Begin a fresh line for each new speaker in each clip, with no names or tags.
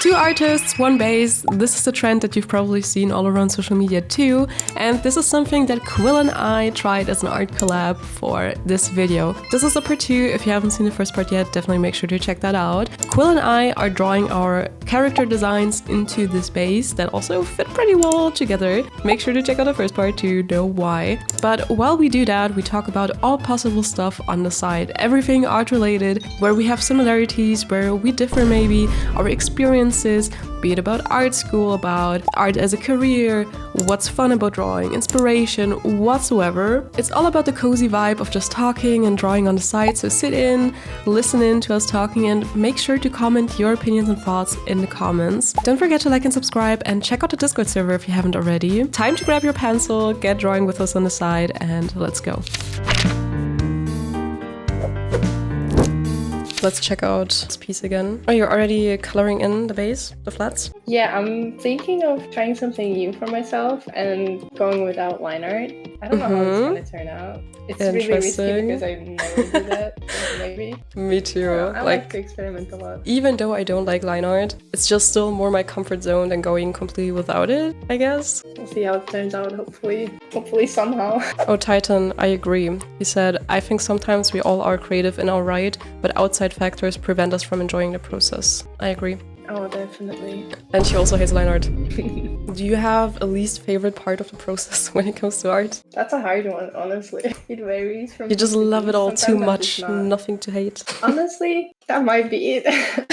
Two artists, one base. This is a trend that you've probably seen all around social media too. And this is something that Quill and I tried as an art collab for this video. This is a part 2. If you haven't seen the first part yet, definitely make sure to check that out. Quill and I are drawing our character designs into this base that also fit pretty well together. Make sure to check out the first part to know why. But while we do that, we talk about all possible stuff on the side. Everything art related, where we have similarities, where we differ maybe, our experiences, be it about art school, about art as a career, what's fun about drawing, inspiration, whatsoever. It's all about the cozy vibe of just talking and drawing on the side, so sit in, listen in to us talking, and make sure to comment your opinions and thoughts in the comments. Don't forget to like and subscribe, and check out the Discord server if you haven't already. Time to grab your pencil, get drawing with us on the side, and let's go. Let's check out this piece again. Oh, you're already coloring in the base, the flats?
Yeah, I'm thinking of trying something new for myself and going without line art. I don't know how it's gonna turn out. It's really risky because I never do that, so maybe.
Me too.
I like to experiment a lot.
Even though I don't like line art, it's just still more my comfort zone than going completely without it, I guess.
We'll see how it turns out, hopefully somehow.
Oh, Titan, I agree. He said, I think sometimes we all are creative in our right, but outside factors prevent us from enjoying the process. I agree.
Oh, definitely.
And she also hates line art. Do you have a least favorite part of the process when it comes to art?
That's a hard one, honestly. It varies from...
You just love it all
sometimes
too much, nothing to hate.
Honestly, that might be it.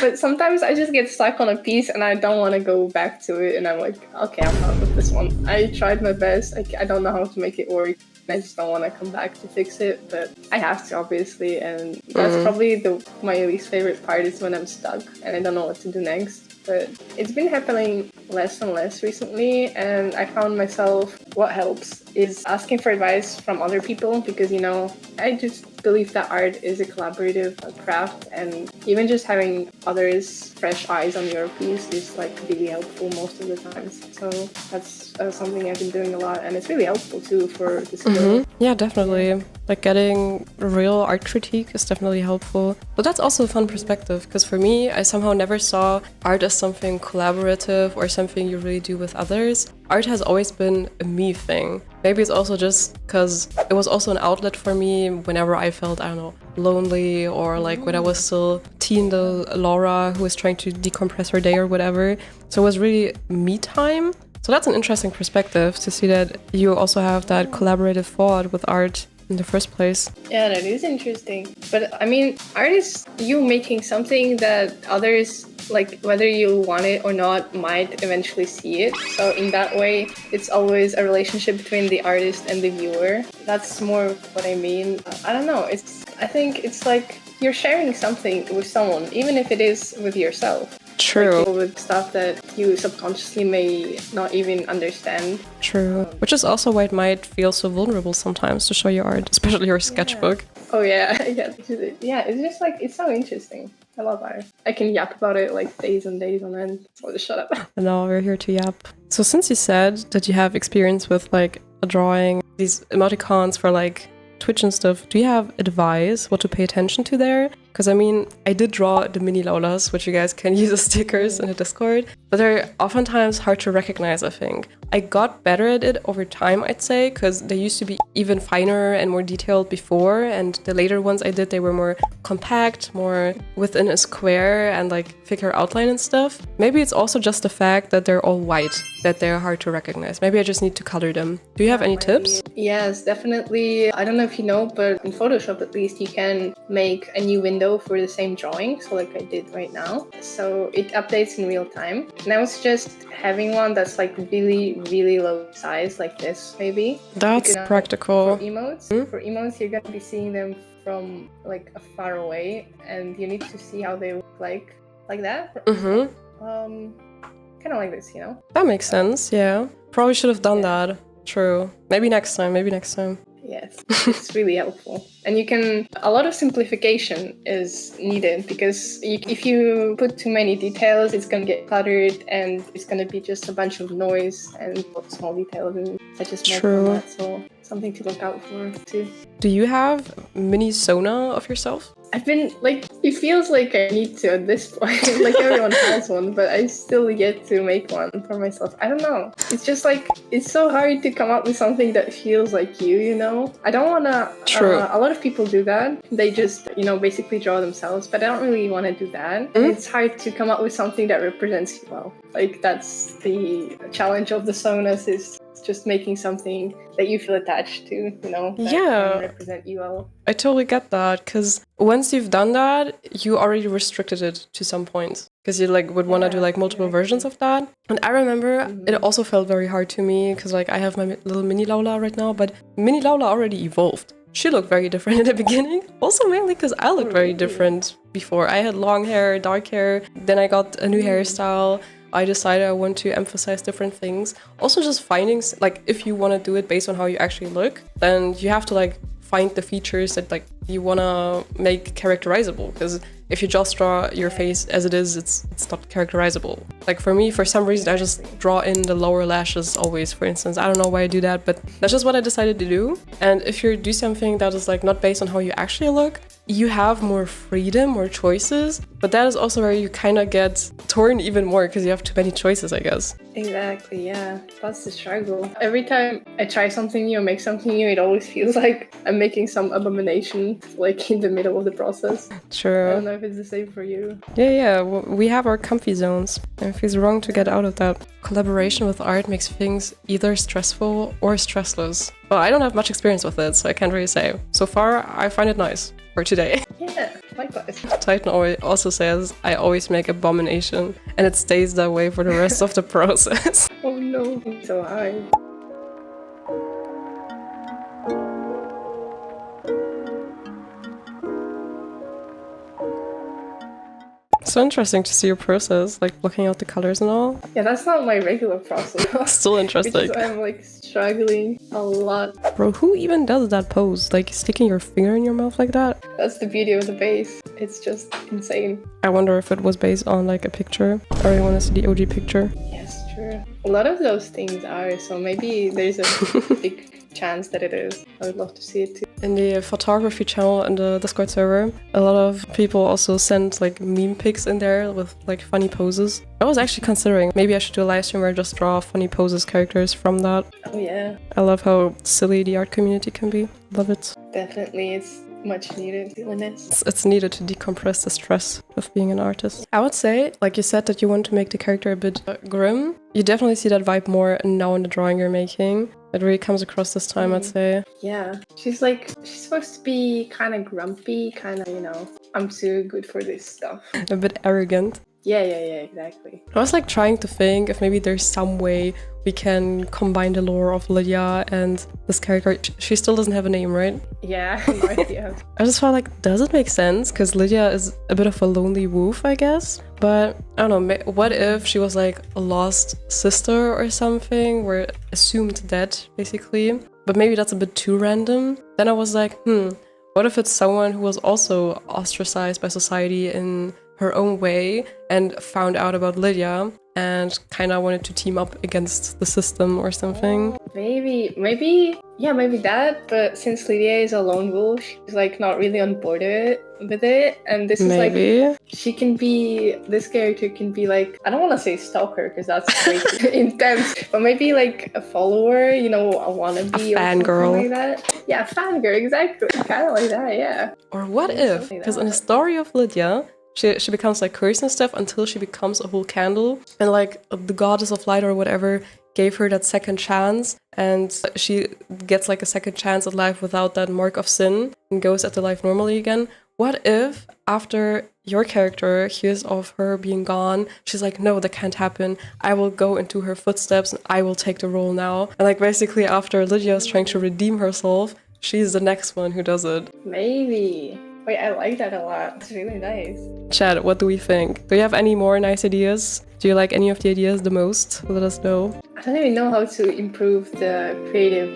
But sometimes I just get stuck on a piece and I don't want to go back to it, and I'm like, okay, I'm done with this one. I tried my best. I don't know how to make it work. I just don't want to come back to fix it, but I have to, obviously, and that's probably my least favorite part, is when I'm stuck and I don't know what to do next. But it's been happening less and less recently, and I found myself, what helps is asking for advice from other people, because, you know, I just believe that art is a collaborative craft, and even just having others' fresh eyes on your piece is like really helpful most of the times. So that's something I've been doing a lot, and it's really helpful too for the skill.
Yeah, definitely. Like getting real art critique is definitely helpful. But that's also a fun perspective, because for me, I somehow never saw art as something collaborative or something you really do with others. Art has always been a me thing. Maybe it's also just because it was also an outlet for me whenever I felt, I don't know, lonely, or like when I was still teen Laura who was trying to decompress her day or whatever. So it was really me time. So that's an interesting perspective to see that you also have that collaborative thought with art in the first place.
Yeah, that is interesting. But I mean, art is you making something that others, like whether you want it or not, might eventually see it. So in that way, it's always a relationship between the artist and the viewer. That's more what I mean. I don't know. I think it's like you're sharing something with someone, even if it is with yourself.
True.
Like with stuff that you subconsciously may not even understand.
True. Which is also why it might feel so vulnerable sometimes to show your art, especially your sketchbook.
Oh yeah, yeah. It's just like, it's so interesting. I love art. I can yap about it like days and days on end. So just shut up.
No, we're here to yap. So since you said that you have experience with like a drawing, these emoticons for like Twitch and stuff, do you have advice what to pay attention to there? Because I mean, I did draw the mini Lolas, which you guys can use as stickers in the Discord, but they're oftentimes hard to recognize, I think. I got better at it over time, I'd say, because they used to be even finer and more detailed before, and the later ones I did, they were more compact, more within a square and like thicker outline and stuff. Maybe it's also just the fact that they're all white, that they're hard to recognize. Maybe I just need to color them. Do you have any tips?
Yes, definitely. I don't know if you know, but in Photoshop at least, you can make a new window for the same drawing, so like I did right now. So it updates in real time. Now it's just having one that's like really, really low size, like this maybe.
That's practical.
For emotes, you're gonna be seeing them from like a far away, and you need to see how they look like that. Kind of like this, you know?
That makes sense, yeah. Probably should have done that. True. Maybe next time.
Yes, it's really helpful. And a lot of simplification is needed, because if you put too many details, it's going to get cluttered and it's going to be just a bunch of noise and small details and such a small format. So something to look out for too.
Do you have mini Sona of yourself?
I've been like, it feels like I need to at this point. Like everyone has one, but I still yet to make one for myself. I don't know. It's just like, it's so hard to come up with something that feels like you know? I don't wanna,
True.
a lot of people do that. They just, basically draw themselves, but I don't really want to do that. It's hard to come up with something that represents you well. Like that's the challenge of the Sonas, is just making something that you feel attached to, that can represent you well.
I totally get that, because once you've done that, you already restricted it to some point, because you like would want to do like multiple versions of that. And I remember it also felt very hard to me, because like I have my little mini Lola right now, but mini Lola already evolved. She looked very different in the beginning, also mainly because I looked very different before. I had long hair, dark hair, then I got a new hairstyle. I decided I want to emphasize different things. Also just finding, like, if you want to do it based on how you actually look, then you have to like find the features that like you want to make characterizable, because if you just draw your face as it is, it's not characterizable. Like for me, for some reason, I just draw in the lower lashes always, for instance. I don't know why I do that, but that's just what I decided to do. And if you do something that is like not based on how you actually look, you have more freedom, more choices, but that is also where you kind of get torn even more, because you have too many choices, I guess.
Exactly, yeah. That's the struggle. Every time I try something new or make something new, it always feels like I'm making some abomination, like in the middle of the process.
True.
I don't know if it's the same for you.
Yeah, we have our comfy zones, and it feels wrong to get out of that. Collaboration with art makes things either stressful or stressless. Well, I don't have much experience with it, so I can't really say. So far, I find it nice for today.
Yeah, likewise.
Titan also says, I always make abomination, and it stays that way for the rest of the process.
Oh no, it's so hard.
So interesting to see your process, like looking out the colors and all.
Yeah, that's not my regular process.
Still interesting.
Which is why I'm like struggling a lot.
Bro, who even does that pose? Like sticking your finger in your mouth like that?
That's the beauty of the base. It's just insane.
I wonder if it was based on like a picture, or you want to see the OG picture.
Yes, true. A lot of those things are, so maybe there's a big chance that it is. I would love to see it too.
In the photography channel and the Discord server, a lot of people also send like meme pics in there with like funny poses. I was actually considering maybe I should do a live stream where I just draw funny poses characters from that.
Oh yeah.
I love how silly the art community can be. Love it.
Definitely, it's much needed silliness.
It's needed to decompress the stress of being an artist. I would say, like you said, that you want to make the character a bit grim. You definitely see that vibe more now in the drawing you're making. It really comes across this time, I'd say.
Yeah, she's supposed to be kind of grumpy, kind of, I'm too good for this stuff.
A bit arrogant.
Yeah, exactly.
I was like trying to think if maybe there's some way we can combine the lore of Lydia and this character. She still doesn't have a name, right?
Yeah, no idea.
I just felt like, does it make sense? Because Lydia is a bit of a lonely wolf, I guess. But I don't know, what if she was like a lost sister or something? We're assumed dead, basically. But maybe that's a bit too random. Then I was like, what if it's someone who was also ostracized by society in her own way and found out about Lydia and kind of wanted to team up against the system or something?
Maybe that, but since Lydia is a lone wolf, she's like not really on board with it, and this is like, this character can be like, I don't want to say stalker because that's like intense, but maybe like a follower, a wannabe,
a fangirl,
like that. Yeah, fangirl, exactly, kind of like that, yeah.
Or what if, because in the story of Lydia, she becomes like cursed and stuff until she becomes a whole candle, and like the goddess of light or whatever gave her that second chance, and she gets like a second chance at life without that mark of sin and goes at the life normally again. What if after your character hears of her being gone, she's like, no, that can't happen. I will go into her footsteps and I will take the role now. And like basically after Lydia is trying to redeem herself, she's the next one who does it.
Maybe. Wait, I like that a lot. It's really nice.
Chad, what do we think? Do you have any more nice ideas? Do you like any of the ideas the most? Let us know.
I don't even know how to improve the creative,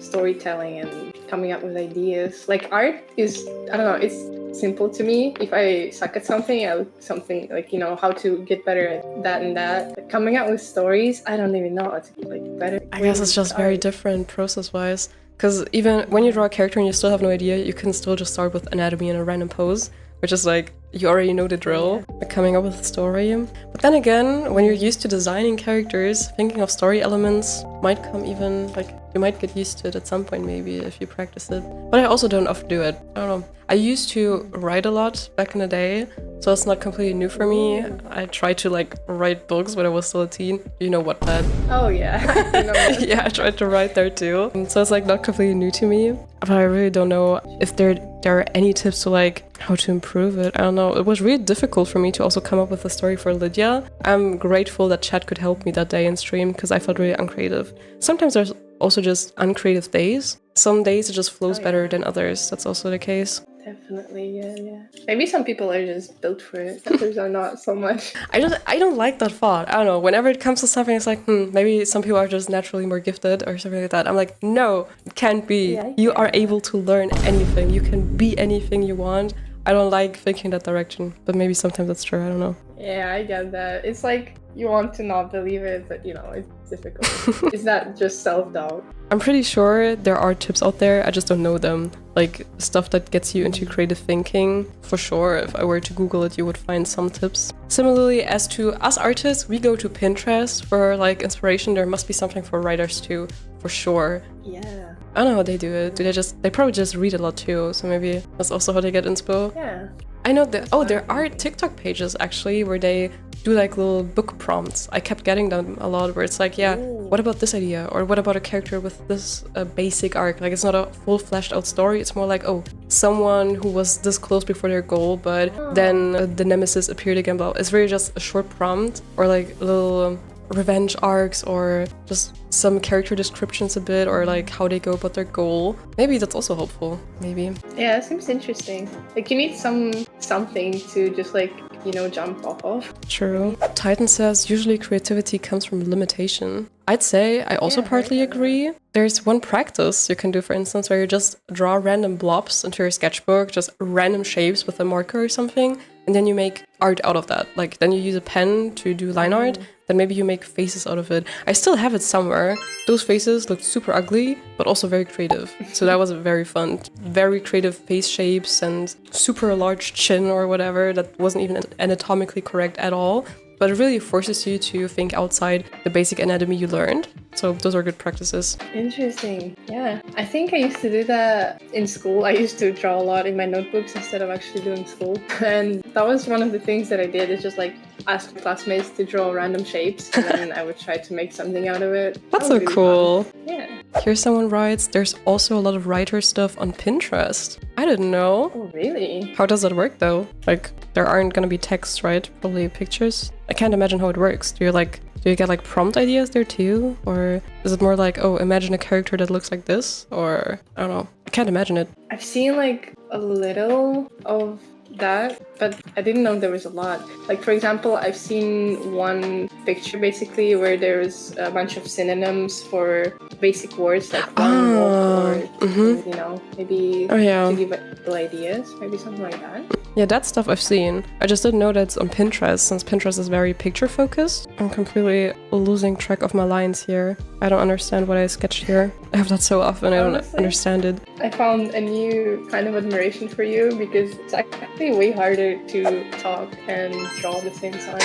storytelling and coming up with ideas. Like art is, I don't know, it's simple to me. If I suck at something, how to get better at that and that. But coming up with stories, I don't even know how to get better.
I guess it's just very different process-wise. Because even when you draw a character and you still have no idea, you can still just start with anatomy and a random pose, which is like, you already know the drill, like coming up with a story. But then again, when you're used to designing characters, thinking of story elements might come even, like, you might get used to it at some point maybe if you practice it. But I also don't often do it. I don't know. I used to write a lot back in the day, so it's not completely new for me. I tried to like write books when I was still a teen. You know what, that?
Oh yeah, I know that.
Yeah, I tried to write there too. So it's like not completely new to me. But I really don't know if there are any tips to like how to improve it. I don't know. It was really difficult for me to also come up with a story for Lydia. I'm grateful that chat could help me that day in stream because I felt really uncreative. Sometimes there's also just uncreative days. Some days it just flows better than others. That's also the case.
Definitely, yeah. Maybe some people are just built for it. Others are not so much.
I don't like that thought. I don't know. Whenever it comes to something, it's like, maybe some people are just naturally more gifted or something like that. I'm like, no, it can't be. Yeah, you are able to learn anything. You can be anything you want. I don't like thinking that direction, but maybe sometimes that's true. I don't know.
Yeah, I get that. It's like you want to not believe it, but you know, it's difficult. Is that just self-doubt?
I'm pretty sure there are tips out there. I just don't know them. Like stuff that gets you into creative thinking. For sure, if I were to Google it, you would find some tips. Similarly, as to us artists, we go to Pinterest for like inspiration. There must be something for writers too, for sure.
Yeah.
I don't know how they do it. They probably just read a lot too, so maybe that's also how they get inspo.
Yeah.
I know that, there are TikTok pages actually where they do like little book prompts. I kept getting them a lot where it's like, what about this idea? Or what about a character with this basic arc? Like it's not a full fleshed out story. It's more like, someone who was this close before their goal, but then the nemesis appeared again. But it's really just a short prompt or like little revenge arcs or just some character descriptions a bit or like how they go about their goal. Maybe that's also helpful. Maybe.
Yeah, it seems interesting. Like you need something to just like, you know, jump off of.
True. Titan says usually creativity comes from limitation. I'd say I also partly agree. There's one practice you can do, for instance, where you just draw random blobs into your sketchbook, just random shapes with a marker or something, and then you make art out of that. Like then you use a pen to do line art, then maybe you make faces out of it. I still have it somewhere. Those faces looked super ugly, but also very creative. So that was very fun. Very creative face shapes and super large chin or whatever that wasn't even anatomically correct at all. But it really forces you to think outside the basic anatomy you learned. So those are good practices.
Interesting. Yeah. I think I used to do that in school. I used to draw a lot in my notebooks instead of actually doing school. And that was one of the things that I did, is just like ask classmates to draw random shapes and then I would try to make something out of it.
That's so cool.
Fun. Yeah.
Here someone writes, there's also a lot of writer stuff on Pinterest. I didn't know.
Oh, really?
How does that work though? Like, there aren't gonna be texts, right? Probably pictures. I can't imagine how it works. Do you get like prompt ideas there too? Or is it more like, imagine a character that looks like this? Or I don't know. I can't imagine it.
I've seen like a little of that, but I didn't know there was a lot. Like for example, I've seen one picture basically where there's a bunch of synonyms for basic words like run, walk, or you know, maybe to give little ideas, maybe something like that.
Yeah, that stuff I've seen. I just didn't know that's on Pinterest, since Pinterest is very picture focused. I'm completely losing track of my lines here. I don't understand what I sketched here. I have that so often, I don't understand it.
I found a new kind of admiration for you because it's actually way harder to talk and draw at the same time,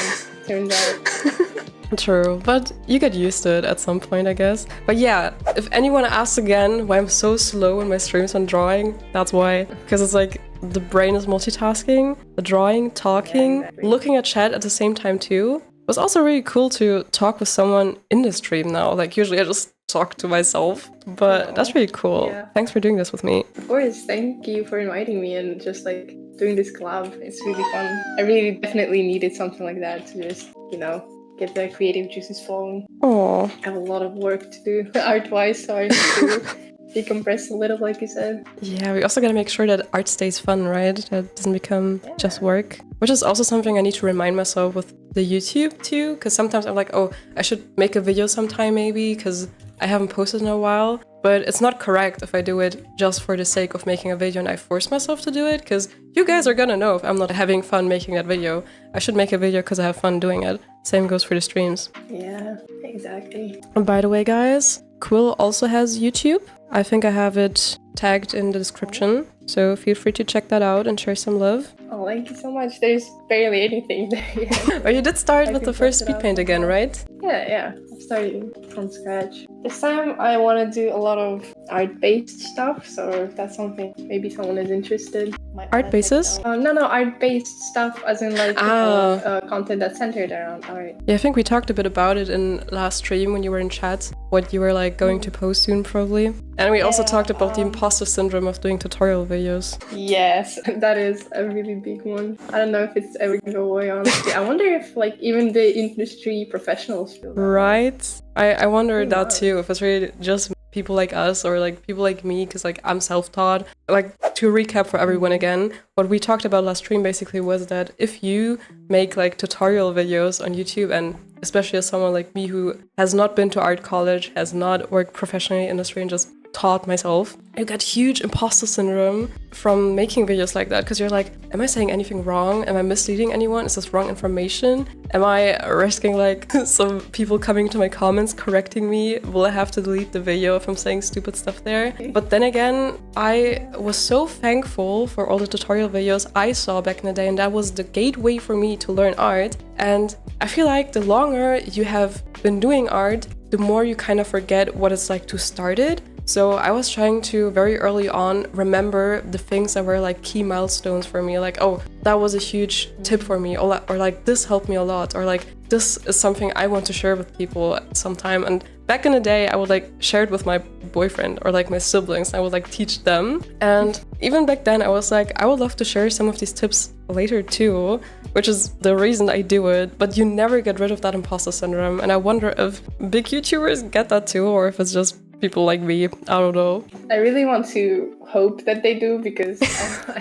turns out.
True, but you get used to it at some point, I guess. But yeah, if anyone asks again why I'm so slow in my streams when drawing, that's why. Because it's like, the brain is multitasking, the drawing, talking, looking at chat at the same time too. It was also really cool to talk with someone in the stream now. Like usually I just talk to myself, but that's really cool. Yeah. Thanks for doing this with me.
Of course, thank you for inviting me and just like doing this collab. It's really fun. I really definitely needed something like that to just, you know, get the creative juices flowing.
Oh,
I have a lot of work to do art-wise, so I need to decompress a little, like you said.
Yeah, we also gotta make sure that art stays fun, right? That it doesn't become just work. Which is also something I need to remind myself with the YouTube too, because sometimes I'm like, I should make a video sometime maybe, because I haven't posted in a while. But it's not correct if I do it just for the sake of making a video and I force myself to do it, because you guys are gonna know if I'm not having fun making that video. I should make a video because I have fun doing it. Same goes for the streams.
Yeah, exactly.
And by the way, guys, Quill also has YouTube. I think I have it tagged in the description. So feel free to check that out and share some love.
Oh, thank you so much. There's barely anything there yet.
Oh, you did start with the first Speedpaint again, right?
Yeah. I'm starting from scratch. This time I want to do a lot of art-based stuff, so if that's something maybe someone is interested.
Art bases?
No, art-based stuff as in like content that's centered around art.
Yeah, I think we talked a bit about it in last stream when you were in chat, what you were like going to post soon probably. And we also talked about the imposter syndrome of doing tutorial videos.
Yes, that is a really big one. I don't know if it's ever gonna go away, honestly. I wonder if like even the industry professionals feel that.
Right? I wonder that too, if it's really just people like us or like people like me, because like I'm self-taught. Like, to recap for everyone again, what we talked about last stream basically was that if you make like tutorial videos on YouTube, and especially as someone like me who has not been to art college, has not worked professionally in industry and just taught myself, I got huge imposter syndrome from making videos like that, because you're like, am I saying anything wrong? Am I misleading anyone? Is this wrong information? Am I risking like some people coming to my comments correcting me? Will I have to delete the video if I'm saying stupid stuff there? But then again, I was so thankful for all the tutorial videos I saw back in the day, and that was the gateway for me to learn art. And I feel like the longer you have been doing art, the more you kind of forget what it's like to start it. So I was trying to very early on remember the things that were like key milestones for me, like, oh, that was a huge tip for me, or like this helped me a lot, or like this is something I want to share with people sometime. And back in the day, I would like share it with my boyfriend or like my siblings, and I would like teach them. And even back then I was like, I would love to share some of these tips later too, which is the reason I do it. But you never get rid of that imposter syndrome, and I wonder if big YouTubers get that too, or if it's just people like me. I don't know.
I really want to hope that they do, because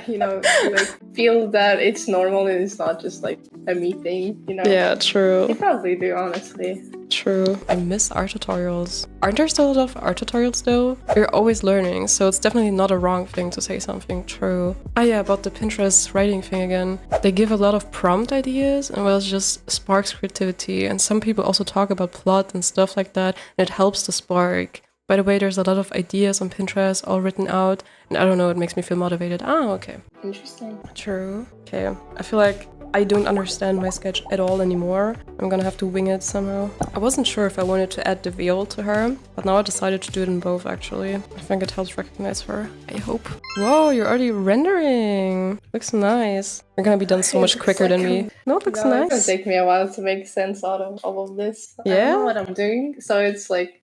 you know, like feel that it's normal and it's not just like a me thing, you know.
Yeah, true.
They probably do, honestly.
True. I miss art tutorials. Aren't there still a lot of art tutorials though? You're always learning, so it's definitely not a wrong thing to say something true. Ah yeah, about the Pinterest writing thing again. They give a lot of prompt ideas, and well, it just sparks creativity. And some people also talk about plot and stuff like that, and it helps to spark. By the way, there's a lot of ideas on Pinterest all written out, and I don't know, it makes me feel motivated. Ah, okay.
Interesting.
True. Okay, I feel like I don't understand my sketch at all anymore. I'm gonna have to wing it somehow. I wasn't sure if I wanted to add the veil to her, but now I decided to do it in both actually. I think it helps recognize her, I hope. Whoa, you're already rendering. Looks nice. You're gonna be done so much quicker than me. No, it looks nice.
It's gonna take me a while to make sense out of all of this.
Yeah?
I don't know what I'm doing, so it's like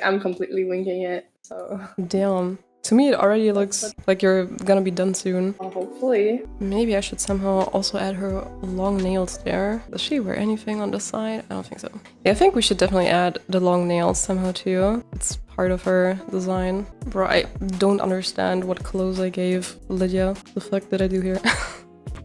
I'm completely winging it, so...
Damn. To me, it already looks like you're gonna be done soon.
Well, hopefully.
Maybe I should somehow also add her long nails there. Does she wear anything on the side? I don't think so. Yeah, I think we should definitely add the long nails somehow too. It's part of her design. Bro, I don't understand what clothes I gave Lydia. The fuck did I do here?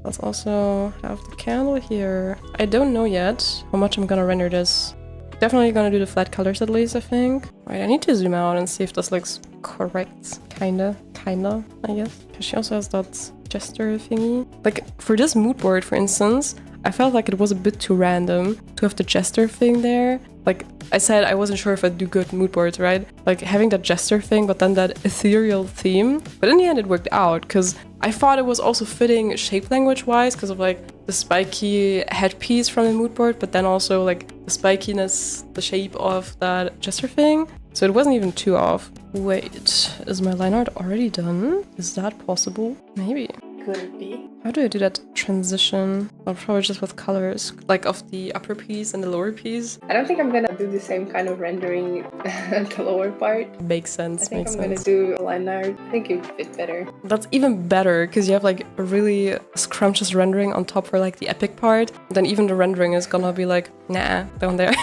Let's also have the candle here. I don't know yet how much I'm gonna render this. Definitely gonna do the flat colors at least, I think. Right, I need to zoom out and see if this looks correct. Kinda, I guess. Because she also has that gesture thingy. Like, for this mood board, for instance, I felt like it was a bit too random to have the gesture thing there. Like, I said I wasn't sure if I'd do good mood boards, right? Like, having that gesture thing, but then that ethereal theme. But in the end, it worked out, because I thought it was also fitting shape language-wise, because of, like, the spiky headpiece from the mood board, but then also, like, the spikiness, the shape of that gesture thing. So it wasn't even too off. Wait, is my line art already done? Is that possible? Maybe.
Could it be?
How do I do that transition? Well, probably just with colors, like of the upper piece and the lower piece.
I don't think I'm gonna do the same kind of rendering at the lower part.
Makes sense,
I think I'm gonna do a line art. I think it would fit better.
That's even better, because you have like a really scrumptious rendering on top for like the epic part. Then even the rendering is gonna be like, nah, down there.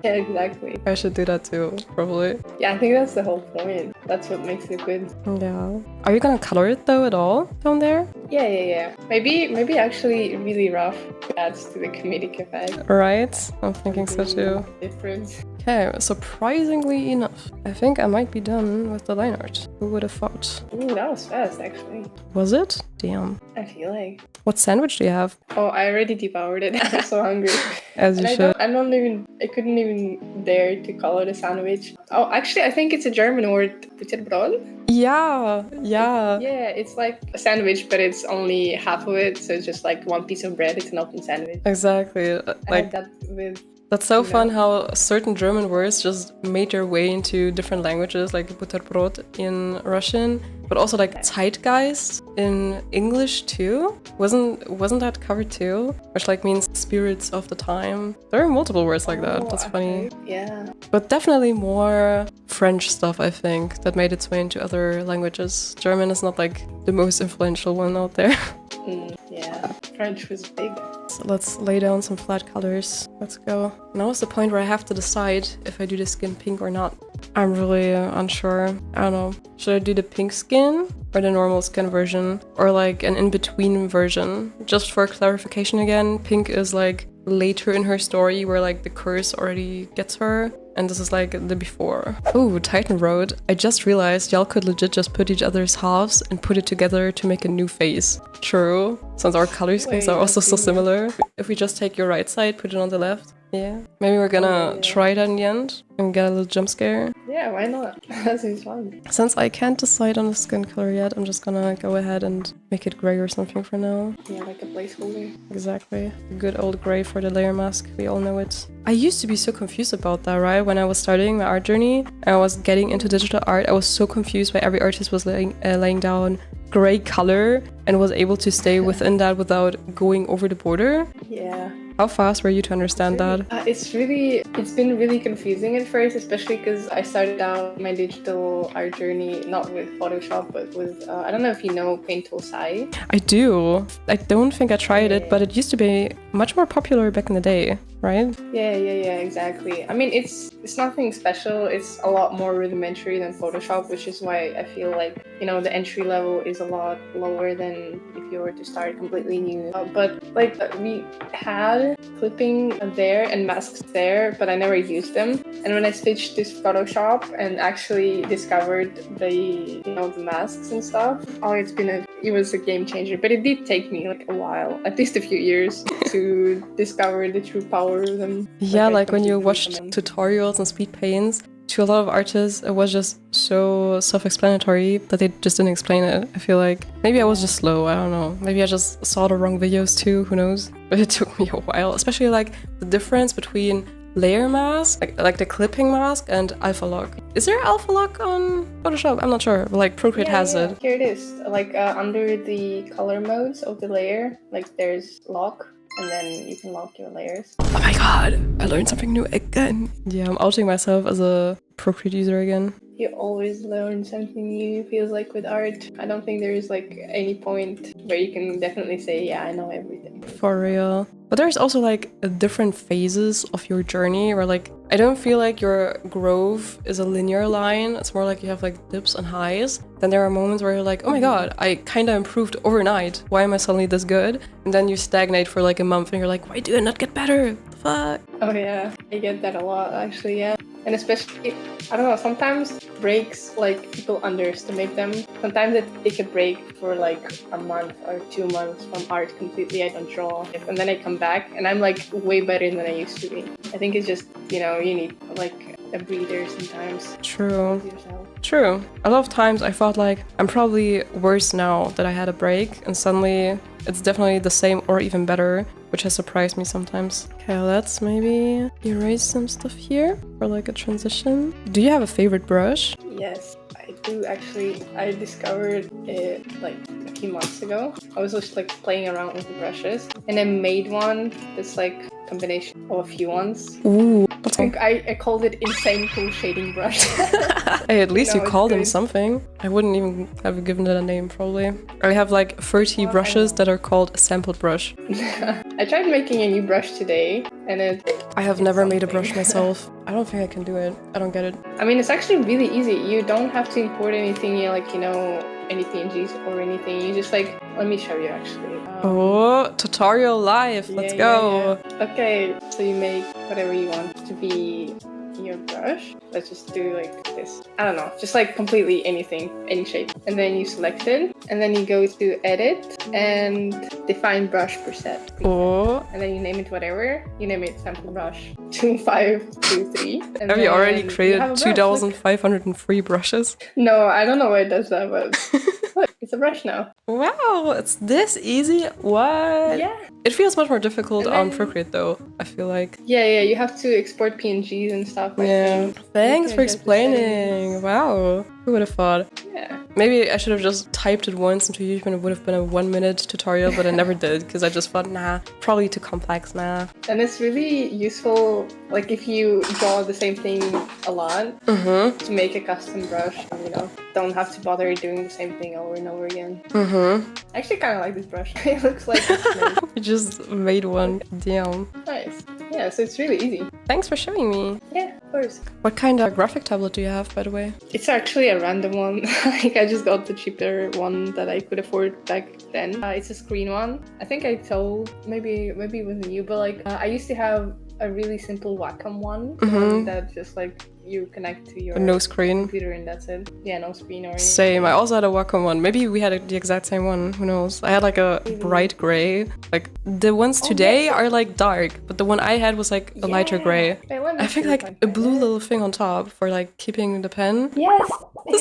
Yeah, exactly.
I should do that too, probably.
Yeah, I think that's the whole point. That's what makes it good.
Yeah. Are you gonna color it though at all down there?
Yeah. Maybe actually really rough adds to the comedic effect.
Right? I'm thinking so too.
Different.
Okay, surprisingly enough, I think I might be done with the line art. Who would have thought?
Ooh, that was fast, actually.
Was it? Damn.
I feel like.
What sandwich do you have?
Oh, I already devoured it. I'm so hungry.
As you should.
I couldn't even dare to call it a sandwich. Oh, actually, I think it's a German word, butterbrot.
Yeah.
Yeah, it's like a sandwich, but it's only half of it, so it's just like one piece of bread. It's an open sandwich.
Exactly.
I had that with.
That's so fun how certain German words just made their way into different languages, like Butterbrot in Russian, but also like Zeitgeist in English too. Wasn't that covered too? Which like means spirits of the time. There are multiple words like that. That's funny.
Yeah.
But definitely more French stuff, I think, that made its way into other languages. German is not like the most influential one out there.
Yeah, French was big.
So let's lay down some flat colors. Let's go. Now is the point where I have to decide if I do the skin pink or not. I'm really unsure. I don't know. Should I do the pink skin or the normal skin version? Or like an in-between version? Just for clarification again, pink is like later in her story where like the curse already gets her. And this is like the before. Ooh, Titan Road. I just realized y'all could legit just put each other's halves and put it together to make a new face. True. Since our color schemes are also so similar. If we just take your right side, put it on the left. Yeah. Maybe we're gonna try that in the end and get a little jump scare.
Yeah, why not? That seems fun.
Since I can't decide on the skin color yet, I'm just gonna go ahead and make it gray or something for now.
Yeah, like a placeholder.
Exactly. Good old gray for the layer mask. We all know it. I used to be so confused about that, right? When I was starting my art journey and I was getting into digital art, I was so confused why every artist was laying down gray color and was able to stay within that without going over the border.
Yeah.
How fast were you to understand that?
It's been really confusing at first, especially because I started out my digital art journey not with Photoshop, but with, I don't know if you know Paint Tool Sai.
I do. I don't think I tried it, but it used to be much more popular back in the day, right?
Yeah, exactly. I mean, it's nothing special. It's a lot more rudimentary than Photoshop, which is why I feel like, you know, the entry level is a lot lower than if you were to start completely new. But like we had clipping there and masks there, but I never used them. And when I switched to Photoshop and actually discovered the masks and stuff, it was a game changer. But it did take me like a while, at least a few years, to discover the true power of them.
Yeah, like when you watched tutorials and Speedpaints, to a lot of artists, it was just so self-explanatory that they just didn't explain it. I feel like maybe I was just slow. I don't know. Maybe I just saw the wrong videos too. Who knows? But it took me a while, especially like the difference between layer mask, like the clipping mask, and alpha lock. Is there alpha lock on Photoshop? I'm not sure. But like Procreate has it.
Here it is. Like under the color modes of the layer, like there's lock. And then you can lock your layers.
Oh my god, I learned something new again. Yeah, I'm outing myself as a Procreate user again.
You always learn something new, feels like, with art. I don't think there is like any point where you can definitely say, yeah, I know everything.
For real. But there's also like different phases of your journey where like, I don't feel like your growth is a linear line. It's more like you have like dips and highs. Then there are moments where you're like, oh my god, I kind of improved overnight. Why am I suddenly this good? And then you stagnate for like a month and you're like, why do I not get better? What the fuck?
Oh yeah, I get that a lot actually, yeah. And especially, I don't know, sometimes breaks, like, people underestimate them. Sometimes it take a break for like a month or 2 months from art completely. I don't draw. And then I come back and I'm like way better than I used to be. I think it's just, you know, you need like a breather sometimes.
True. True. A lot of times I thought like, I'm probably worse now that I had a break, and suddenly it's definitely the same or even better, which has surprised me sometimes. Okay, let's maybe erase some stuff here for like a transition. Do you have a favorite brush?
Yes, I do actually. I discovered it like a few months ago. I was just like playing around with the brushes and I made one that's like a combination of a few ones.
Ooh.
I called it Insane Cool Shading Brush.
Hey, at least you called them something. I wouldn't even have given it a name, probably. I have like 30 brushes that are called a sampled brush.
I tried making a new brush today, and
I have never made a brush myself. I don't think I can do it. I don't get it.
I mean, it's actually really easy. You don't have to import anything, any PNGs or anything. You just like, let me show you actually.
Oh, tutorial live. Let's go.
Yeah. Okay, so you make whatever you want to be taking your brush. Let's just do like this. I don't know, just like completely anything, any shape. And then you select it, and then you go to edit and define brush preset.
Oh.
And then you name it whatever. You name it sample brush 2523. And
Have you already created
you
2,503 brushes?
No, I don't know why it does that, but look, it's a brush now.
Wow, it's this easy? What?
Yeah.
It feels much more difficult
And
on
then-
Procreate though, I feel like.
Yeah, you have to export PNGs and stuff. I
Yeah.
think.
Thanks
You
for
can adjust the
explaining.
settings.
Wow. Who would have thought?
Yeah.
Maybe I should have just typed it once into YouTube and it would have been a 1-minute tutorial, but I never did because I just thought, nah, probably too complex, nah.
And it's really useful, like if you draw the same thing a lot,
Mm-hmm.
to make a custom brush, and, you know, don't have to bother doing the same thing over and over again.
Mm-hmm.
I actually kind of like this brush. It looks like it's made.
We just made one. Damn.
Nice. Yeah, so it's really easy.
Thanks for showing me.
Yeah, of course.
What kind of graphic tablet do you have, by the way?
It's actually a random one. Like I just got the cheaper one that I could afford back then. It's a screen one. I think I told, maybe it wasn't you, but like I used to have a really simple Wacom one that just like you connect to your
No screen.
computer and that's it. Yeah, no screen or anything.
Same. I also had a Wacom one. Maybe we had the exact same one. Who knows? I had like a bright gray. Like the ones today
yes.
are like dark, but the one I had was like a lighter gray.
Wait, let me
I think
see
like
if I
a
can
blue
find it.
little thing on top for like keeping the pen.
Yes.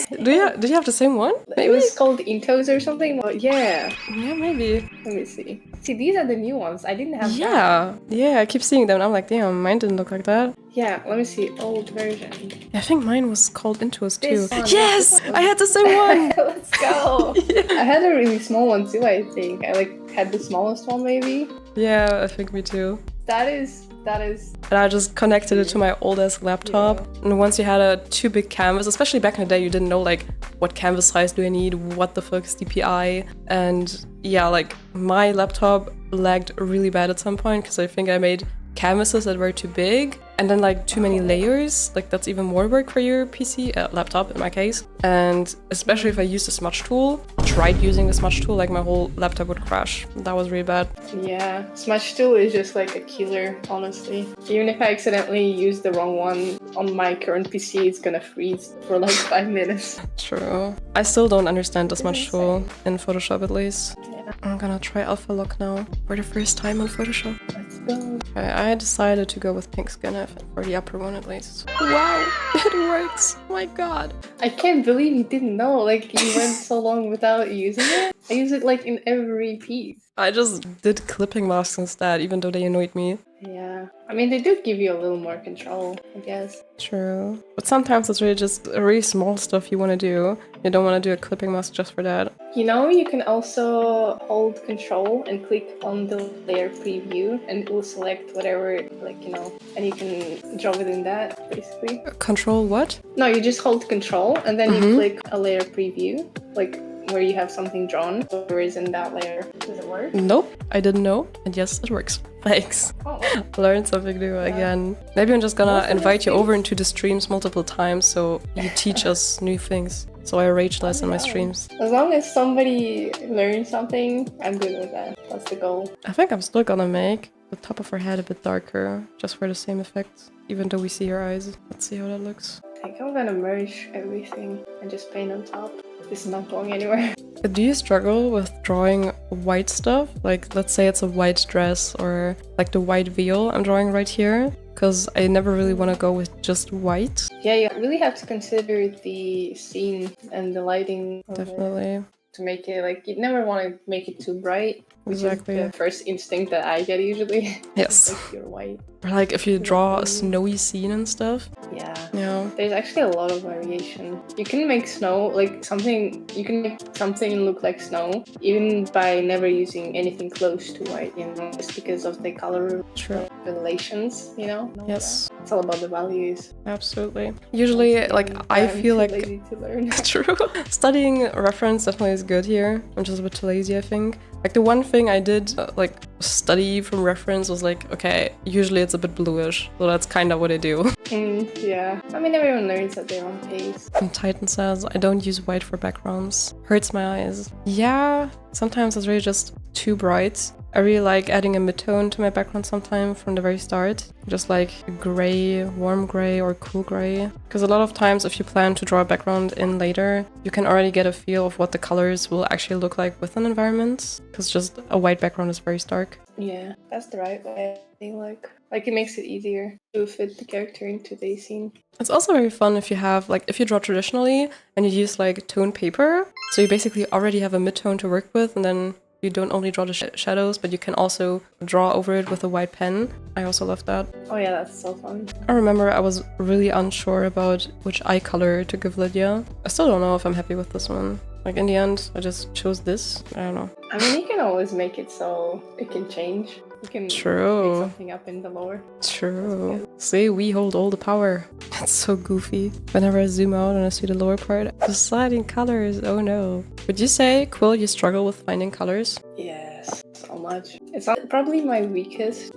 Did you have the same one?
It was called Intos or something. But yeah.
Yeah, maybe.
Let me see. See, these are the new ones. I didn't have that.
Yeah. I keep seeing them, and I'm like, damn, mine didn't look like that.
Yeah, let me see. Old version.
I think mine was called Intuos too.
This one.
Yes, I had the same one.
Let's go. I had a really small one too, I think. I like had the smallest one maybe.
Yeah, I think me too.
That is
And I just connected it to my old-ass laptop. And once you had a too big canvas, especially back in the day, you didn't know like what canvas size do I need, what the fuck is DPI. And yeah, like my laptop lagged really bad at some point because I think I made canvases that were too big and then like too many layers. Like that's even more work for your PC, laptop in my case. And especially if I used a smudge tool, tried using the smudge tool, like my whole laptop would crash. That was really bad.
Yeah, smudge tool is just like a killer, honestly. Even if I accidentally use the wrong one on my current PC, it's gonna freeze for like 5 minutes.
True. I still don't understand the smudge tool in Photoshop at least.
Yeah,
I'm gonna try Alpha Lock now for the first time on Photoshop.
let's go.
Okay, I decided to go with pink skin for the upper one at least. Wow, it works! My god.
I can't believe you didn't know. Like you went so long without using it. I use it like in every piece.
I just did clipping masks instead, even though they annoyed me.
Yeah, I mean they do give you a little more control, I guess.
True. But sometimes it's really just really small stuff you want to do. You don't want to do a clipping mask just for that.
You know, you can also hold control and click on the layer preview and it will select whatever, like, you know, and you can draw within that, basically.
Control what?
No, you just hold control and then you click a layer preview, like where you have something drawn, whatever is in that layer. Does it work?
Nope, I didn't know. And yes, it works. Thanks.
Oh,
Learned something new again. Maybe I'm just gonna
Most of
invite you
those
over into the streams multiple times so you teach us new things. So I rage less in my streams.
as long as somebody learns something, I'm good with that. That's the goal.
I think I'm still gonna make the top of her head a bit darker, just for the same effect, even though we see her eyes. Let's see how that looks.
I think I'm gonna merge everything and just paint on top. This is not going anywhere.
Do you struggle with drawing white stuff? Like, let's say it's a white dress or like the white veil I'm drawing right here? Because I never really want to go with just white.
Yeah, you really have to consider the scene and the lighting of it
Definitely.
to make it, like, you never want to make it too bright. Which
Exactly.
is the first instinct that I get usually.
Yes.
Like pure white.
Or like if you draw a snowy scene and stuff.
Yeah.
Yeah.
There's actually a lot of variation. You can make snow, like something, you can make something look like snow, even by never using anything close to white, you know, just because of the color
True.
relations, you know?
Yes.
It's all about the values.
Absolutely. Usually, like, I
I'm
feel
too
like...
lazy to learn.
True. Studying reference definitely is good here. I'm just a bit too lazy, I think. Like, the one thing I did, like, study from reference was like, okay, usually it's a bit bluish. So that's kind of what I do.
Yeah. I mean, everyone learns at their own pace.
And Titan says, I don't use white for backgrounds. Hurts my eyes. Yeah, sometimes it's really just too bright. I really like adding a mid-tone to my background sometimes from the very start. Just like gray, warm gray or cool gray. Because a lot of times if you plan to draw a background in later, you can already get a feel of what the colors will actually look like with an environment. Because just a white background is very stark.
Yeah, that's the right way. I think like it makes it easier to fit the character into the scene.
It's also very fun if you have, like, if you draw traditionally and you use like toned paper. So you basically already have a mid-tone to work with, and then you don't only draw the shadows, but you can also draw over it with a white pen. I also love that.
Oh yeah, that's so fun.
I remember I was really unsure about which eye color to give Lydia. I still don't know if I'm happy with this one. Like, in the end, I just chose this. I don't know.
I mean, you can always make it so it can change. You can make something up in the lore.
True. See, we hold all the power. That's so goofy. Whenever I zoom out and I see the lower part, deciding colors, oh no. Would you say, Quill, you struggle with finding colors?
Yes, so much. It's probably my weakest,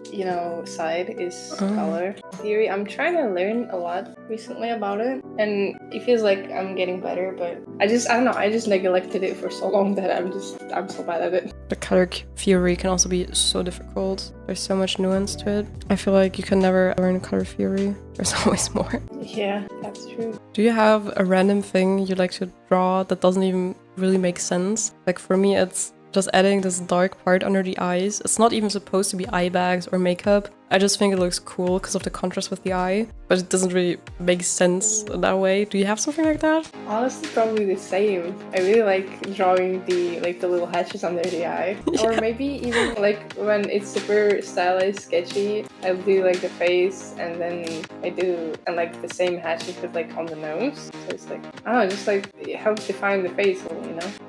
side is color theory. I'm trying to learn a lot recently about it, and it feels like I'm getting better, but I don't know, I just neglected it for so long that I'm so bad at it.
The color theory can also be so difficult. There's so much nuance to it. I feel like you can never learn color theory. There's always more.
Yeah, that's true.
Do you have a random thing you like to draw that doesn't even really make sense? Like, for me, it's just adding this dark part under the eyes. It's not even supposed to be eye bags or makeup. I just think it looks cool because of the contrast with the eye, but it doesn't really make sense that way. Do you have something like that?
Honestly, probably the same. I really like drawing the little hatches under the eye. Yeah. Or maybe even like when it's super stylized, sketchy, I'll do like the face, and then I do like the same hatches but like on the nose. So it's like, I don't know, just like it helps define the face,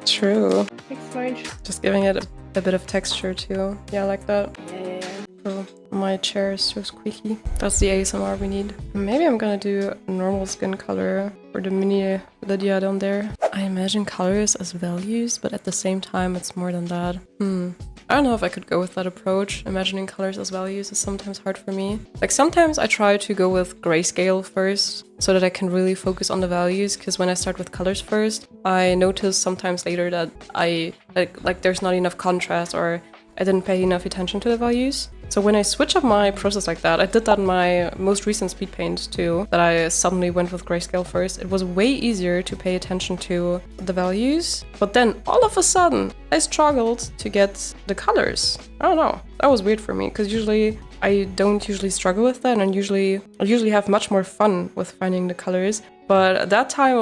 True.
Thanks, Marge.
Just giving it a bit of texture too. Yeah, I like that.
Yeah.
Cool. My chair is so squeaky. That's the ASMR we need. Maybe I'm gonna do normal skin color for the mini Lydia down there. I imagine colors as values, but at the same time it's more than that. I don't know if I could go with that approach. Imagining colors as values is sometimes hard for me. Like, sometimes I try to go with grayscale first so that I can really focus on the values, because when I start with colors first, I notice sometimes later that I like there's not enough contrast, or I didn't pay enough attention to the values. So when I switch up my process like that, I did that in my most recent Speedpaint too, that I suddenly went with grayscale first. It was way easier to pay attention to the values, but then all of a sudden I struggled to get the colors. I don't know, that was weird for me, because usually I don't struggle with that, and I usually have much more fun with finding the colors, but at that time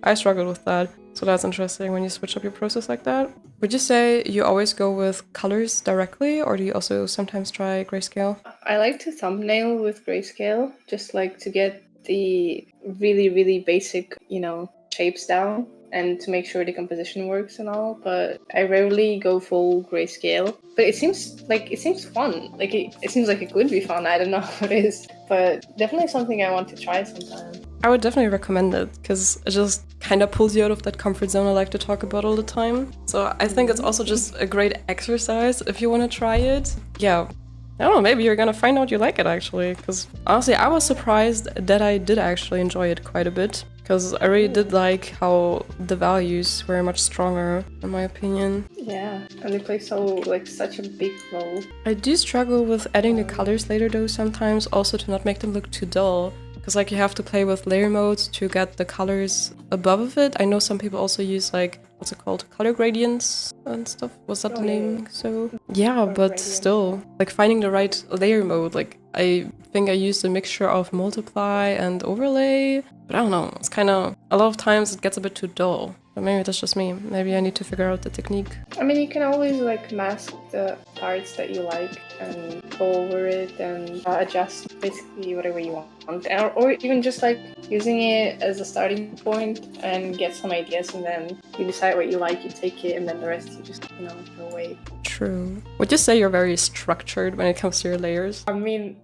I struggled with that. So that's interesting when you switch up your process like that. Would you say you always go with colors directly, or do you also sometimes try grayscale?
I like to thumbnail with grayscale, just like to get the really, really basic, shapes down and to make sure the composition works and all, but I rarely go full grayscale. But it seems fun. Like it seems like it could be fun. I don't know what it is, but definitely something I want to try sometime.
I would definitely recommend it, because it just kind of pulls you out of that comfort zone I like to talk about all the time. So I think it's also just a great exercise if you want to try it. Yeah, I don't know, maybe you're gonna find out you like it actually, because honestly I was surprised that I did actually enjoy it quite a bit, because I really did like how the values were much stronger in my opinion.
Yeah, and they play such a big role.
I do struggle with adding the colors later though sometimes, also to not make them look too dull. Because you have to play with layer modes to get the colors above of it. I know some people also use what's it called? Color gradients and stuff. Was that the name? So yeah, but still, finding the right layer mode. I think I used a mixture of multiply and overlay. But I don't know, it's kind of, a lot of times it gets a bit too dull. But maybe that's just me. Maybe I need to figure out the technique.
I mean, you can always mask the parts that you like and go over it and adjust basically whatever you want. Or even just using it as a starting point and get some ideas, and then you decide what you like, you take it, and then the rest you just, throw away.
True. Would you say you're very structured when it comes to your layers?
I mean,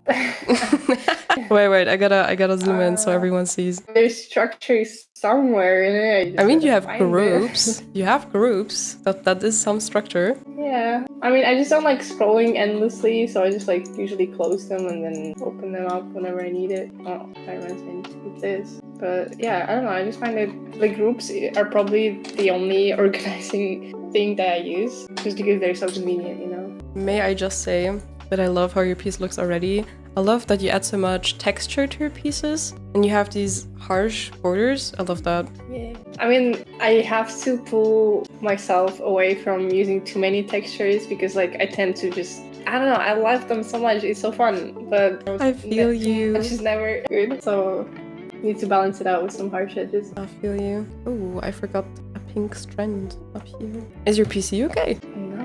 Wait, I gotta zoom in so everyone sees.
There's structures somewhere in it.
I mean, you have groups. You have groups. That is some structure.
Yeah. I mean, I just don't like scrolling endlessly, so I just like usually close them and then open them up whenever I need it. Oh, that reminds me of this. But yeah, I don't know. I just find that the groups are probably the only organizing thing that I use, just because they're so convenient, you know?
May I just say that I love how your piece looks already. I love that you add so much texture to your pieces and you have these harsh borders. I love that.
Yeah. I mean, I have to pull myself away from using too many textures because like I tend to just, I don't know, I love them so much. It's so fun, but
I feel you.
Which is never good. So need to balance it out with some harsh edges.
I feel you. Oh, I forgot a pink strand up here. Is your PC okay?
No.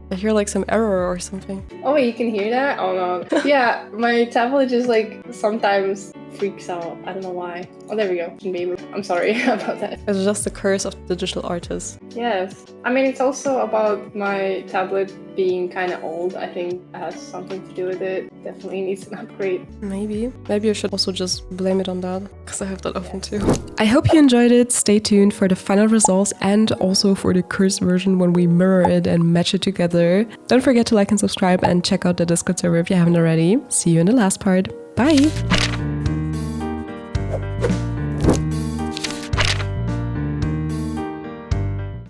I hear like some error or something.
Oh wait, you can hear that? Oh no. Yeah, my tablet just like sometimes freaks out. I don't know why. Oh, there we go. Baby. I'm sorry about that.
It's just the curse of the digital artist.
Yes. I mean, it's also about my tablet being kind of old. I think it has something to do with it. Definitely needs an upgrade.
Maybe I should also just blame it on that, because I have that open too. I hope you enjoyed it. Stay tuned for the final results and also for the cursed version when we mirror it and match it together. Don't forget to like and subscribe and check out the Discord server if you haven't already. See you in the last part. Bye!